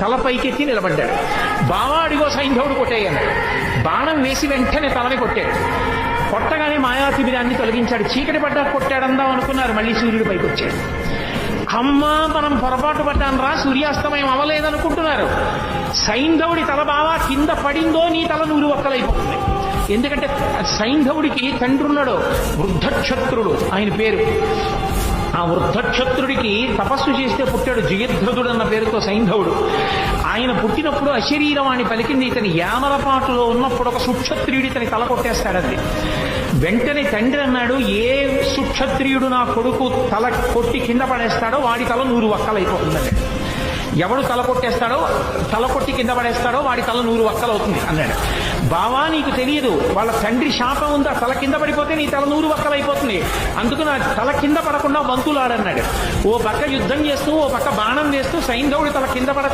తల పైకెత్తి నిలబడ్డాడు. బావా అడిగో సైంధవుడు కొట్టేయన్నాడు. బాణం వేసి వెంటనే తలని కొట్టాడు. కొట్టగానే మాయాతిబిరాన్ని తొలగించాడు. చీకటి పడ్డా కొట్టాడందాం అనుకున్నారు, మళ్ళీ సూర్యుడు పైకి వచ్చాడు. అమ్మా మనం పొరపాటు పడ్డాను రా, సూర్యాస్తమయం అవ్వలేదనుకుంటున్నారు. సైంధవుడి తల బావా కింద పడిందో నీ తల 100 ఒక్కలైపోతుంది. ఎందుకంటే సైంధవుడికి తండ్రి ఉన్నాడు, వృద్ధక్షత్రుడు ఆయన పేరు. ఆ వృద్ధక్షత్రుడికి తపస్సు చేస్తే పుట్టాడు జయద్రథుడు అన్న పేరుతో సైంధవుడు. ఆయన పుట్టినప్పుడు అశరీరవాణి పలికింది. ఇతని యామరపాటులో ఉన్నప్పుడు ఒక సుక్షత్రియుడు ఇతని తల కొట్టేస్తాడంది. వెంటనే తండ్రి అన్నాడు, ఏ సుక్షత్రియుడు నా కొడుకు తల కొట్టి కింద పడేస్తాడో వాడి తల 100 ఒక్కలైపోతుందండి. ఎవడు తల కొట్టి కింద పడేస్తాడో వాడి తల 100 ఒక్కలవుతుంది అన్నాడు. బావా నీకు తెలియదు, వాళ్ళ తండ్రి శాపం ఉందా, తల కింద పడిపోతే నీ తల 100 ఒక్కలైపోతుంది, అందుకు నా తల కింద పడకుండా వంతులాడన్నాడు. ఓ పక్క యుద్ధం చేస్తూ ఓ పక్క బాణం వేస్తూ సైంధవుడి తల కింద పడ